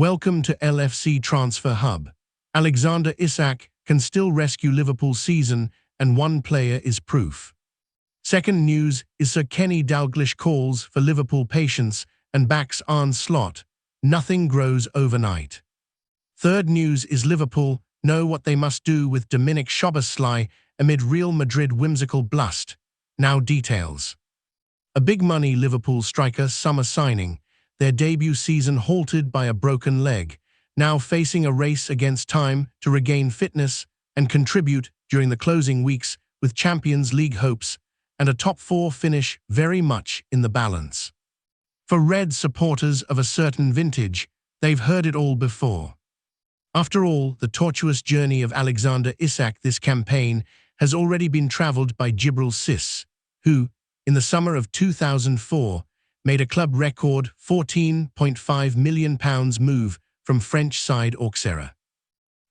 Welcome to LFC Transfer Hub. Alexander Isak can still rescue Liverpool's season, and one player is proof. Second news is Sir Kenny Dalglish calls for Liverpool patience and backs Arne Slot. Nothing grows overnight. Third news is Liverpool know what they must do with Dominik Szoboszlai amid Real Madrid whimsical blust. Now details. A big-money Liverpool striker summer signing, their debut season halted by a broken leg, now facing a race against time to regain fitness and contribute during the closing weeks with Champions League hopes and a top-4 finish very much in the balance. For Red supporters of a certain vintage, they've heard it all before. After all, the tortuous journey of Alexander Isak this campaign has already been travelled by Djibril Cissé, who, in the summer of 2004, made a club record £14.5 million move from French side Auxerre.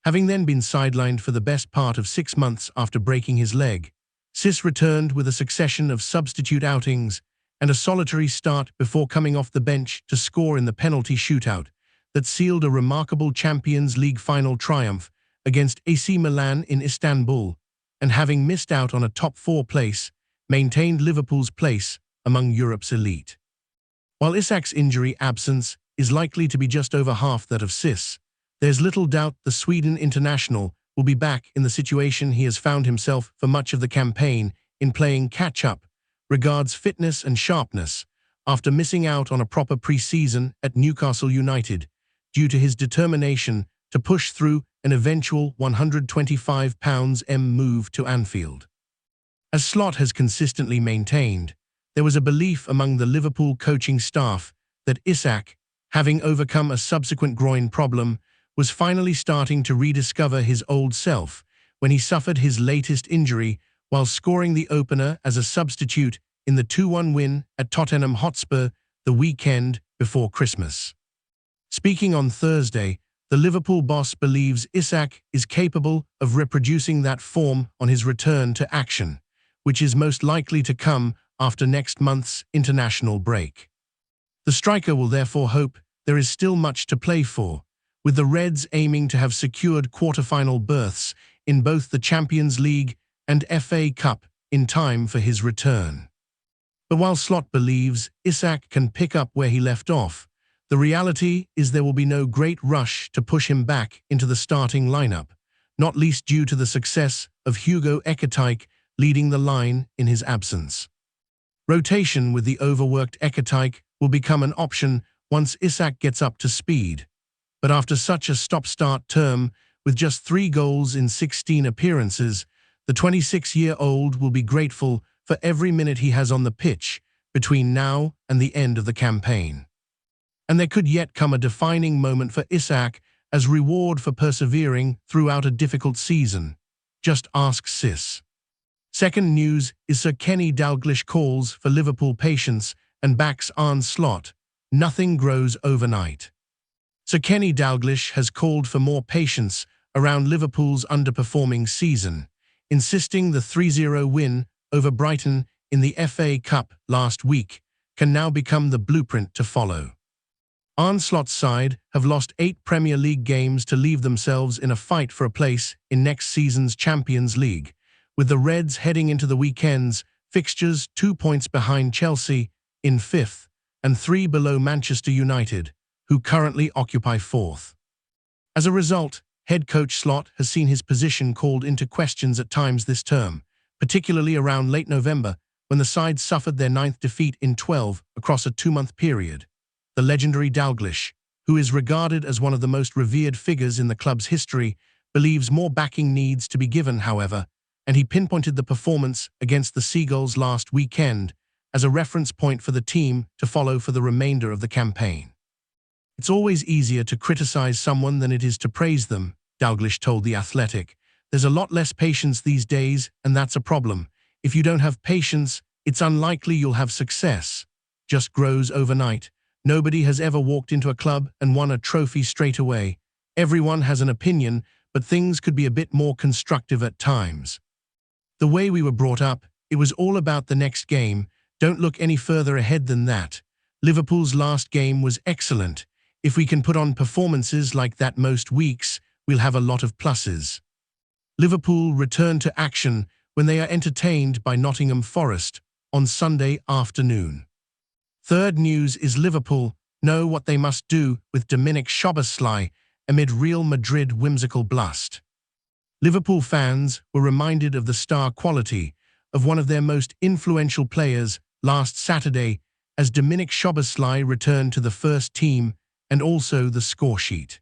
Having then been sidelined for the best part of 6 months after breaking his leg, Cissé returned with a succession of substitute outings and a solitary start before coming off the bench to score in the penalty shootout that sealed a remarkable Champions League final triumph against AC Milan in Istanbul, and having missed out on a top-4 place, maintained Liverpool's place among Europe's elite. While Isak's injury absence is likely to be just over half that of Cissé, there's little doubt the Sweden international will be back in the situation he has found himself for much of the campaign in playing catch-up, regards fitness and sharpness, after missing out on a proper pre-season at Newcastle United due to his determination to push through an eventual £125 move to Anfield. As Slot has consistently maintained, there was a belief among the Liverpool coaching staff that Isak, having overcome a subsequent groin problem, was finally starting to rediscover his old self when he suffered his latest injury while scoring the opener as a substitute in the 2-1 win at Tottenham Hotspur the weekend before Christmas. Speaking on Thursday, the Liverpool boss believes Isak is capable of reproducing that form on his return to action, which is most likely to come after next month's international break. The striker will therefore hope there is still much to play for, with the Reds aiming to have secured quarter-final berths in both the Champions League and FA Cup in time for his return. But while Slot believes Isak can pick up where he left off, the reality is there will be no great rush to push him back into the starting lineup, not least due to the success of Hugo Ekitike leading the line in his absence. Rotation with the overworked Ekitike will become an option once Isak gets up to speed. But after such a stop-start term, with just 3 goals in 16 appearances, the 26-year-old will be grateful for every minute he has on the pitch between now and the end of the campaign. And there could yet come a defining moment for Isak as reward for persevering throughout a difficult season. Just ask Cissé. Second news is Sir Kenny Dalglish calls for Liverpool patience and backs Arne Slot. Nothing grows overnight. Sir Kenny Dalglish has called for more patience around Liverpool's underperforming season, insisting the 3-0 win over Brighton in the FA Cup last week can now become the blueprint to follow. Arne Slot's side have lost 8 Premier League games to leave themselves in a fight for a place in next season's Champions League, with the Reds heading into the weekend's fixtures 2 points behind Chelsea in 5th and 3 below Manchester United, who currently occupy 4th. As a result, head coach Slot has seen his position called into questions at times this term, particularly around late November when the side suffered their 9th defeat in 12 across a 2-month period. The legendary Dalglish, who is regarded as one of the most revered figures in the club's history, believes more backing needs to be given, however, and he pinpointed the performance against the Seagulls last weekend as a reference point for the team to follow for the remainder of the campaign. It's always easier to criticize someone than it is to praise them, Dalglish told The Athletic. There's a lot less patience these days, and that's a problem. If you don't have patience, it's unlikely you'll have success. Just grows overnight. Nobody has ever walked into a club and won a trophy straight away. Everyone has an opinion, but things could be a bit more constructive at times. The way we were brought up, it was all about the next game. Don't look any further ahead than that. Liverpool's last game was excellent. If we can put on performances like that most weeks, we'll have a lot of pluses. Liverpool return to action when they are entertained by Nottingham Forest on Sunday afternoon. Third news is Liverpool know what they must do with Dominik Szoboszlai amid Real Madrid whimsical blast. Liverpool fans were reminded of the star quality of one of their most influential players last Saturday as Dominik Szoboszlai returned to the first team and also the scoresheet.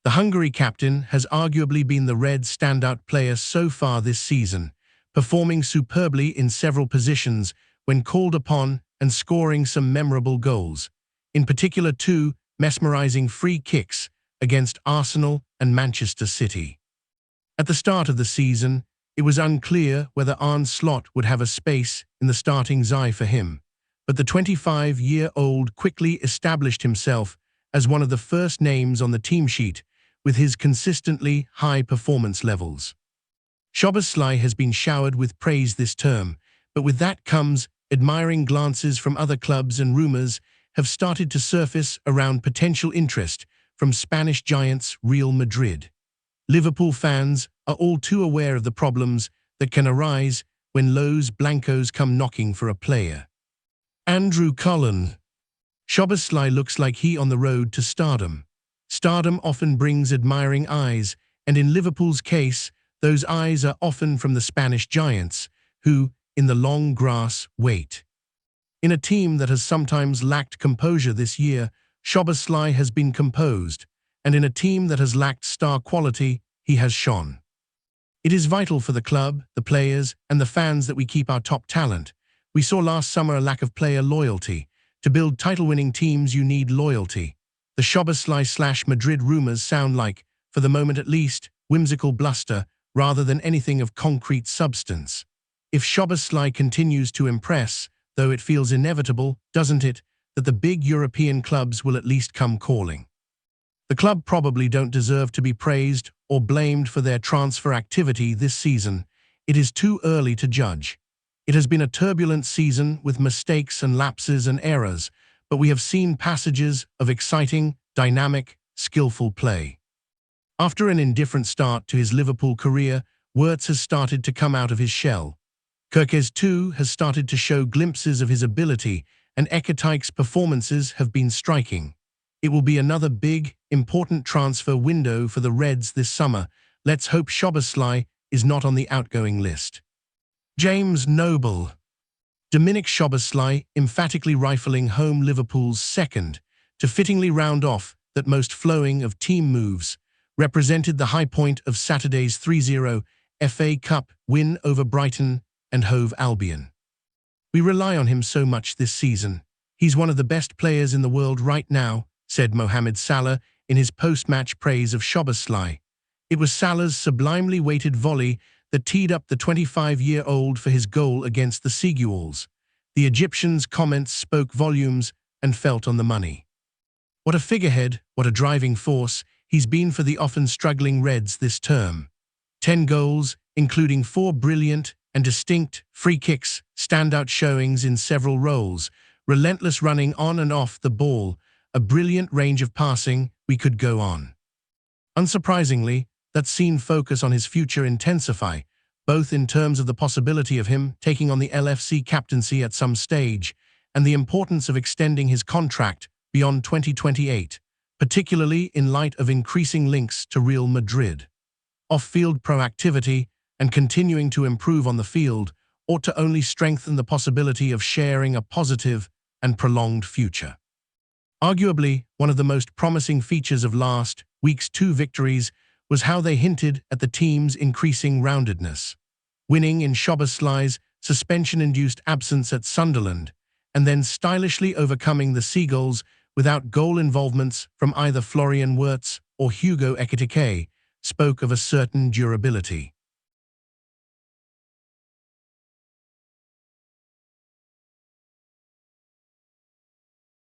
The Hungary captain has arguably been the Reds' standout player so far this season, performing superbly in several positions when called upon and scoring some memorable goals, in particular 2 mesmerizing free kicks against Arsenal and Manchester City. At the start of the season, it was unclear whether Arne Slot would have a space in the starting side for him, but the 25-year-old quickly established himself as one of the first names on the team sheet with his consistently high performance levels. Szoboszlai has been showered with praise this term, but with that comes admiring glances from other clubs, and rumors have started to surface around potential interest from Spanish giants Real Madrid. Liverpool fans are all too aware of the problems that can arise when Los Blancos come knocking for a player. Andrew Cullen. Szoboszlai looks like he on the road to stardom. Stardom often brings admiring eyes, and in Liverpool's case, those eyes are often from the Spanish giants, who, in the long grass, wait. In a team that has sometimes lacked composure this year, Szoboszlai has been composed, and in a team that has lacked star quality, he has shone. It is vital for the club, the players, and the fans that we keep our top talent. We saw last summer a lack of player loyalty. To build title-winning teams, you need loyalty. The Szoboszlai/Madrid rumors sound like, for the moment at least, whimsical bluster rather than anything of concrete substance. If Szoboszlai continues to impress, though it feels inevitable, doesn't it, that the big European clubs will at least come calling. The club probably don't deserve to be praised or blamed for their transfer activity this season. It is too early to judge. It has been a turbulent season with mistakes and lapses and errors, but we have seen passages of exciting, dynamic, skillful play. After an indifferent start to his Liverpool career, Wirtz has started to come out of his shell. Kerkez too has started to show glimpses of his ability, and Ekatike's performances have been striking. It will be another big, important transfer window for the Reds this summer. Let's hope Szoboszlai is not on the outgoing list. James Noble. Dominik Szoboszlai emphatically rifling home Liverpool's second, to fittingly round off that most flowing of team moves, represented the high point of Saturday's 3-0 FA Cup win over Brighton and Hove Albion. We rely on him so much this season. He's one of the best players in the world right now, said Mohamed Salah in his post-match praise of Szoboszlai. It was Salah's sublimely weighted volley that teed up the 25-year-old for his goal against the Seagulls. The Egyptian's comments spoke volumes and felt on the money. What a figurehead, what a driving force he's been for the often struggling Reds this term. 10 goals, including 4 brilliant and distinct free kicks, standout showings in several roles, relentless running on and off the ball, a brilliant range of passing. We could go on. Unsurprisingly, that's seen focus on his future intensify, both in terms of the possibility of him taking on the LFC captaincy at some stage and the importance of extending his contract beyond 2028, particularly in light of increasing links to Real Madrid. Off-field proactivity and continuing to improve on the field ought to only strengthen the possibility of sharing a positive and prolonged future. Arguably, one of the most promising features of last week's 2 victories was how they hinted at the team's increasing roundedness. Winning in Szoboszlai's suspension-induced absence at Sunderland, and then stylishly overcoming the Seagulls without goal involvements from either Florian Wirtz or Hugo Ekitike, spoke of a certain durability.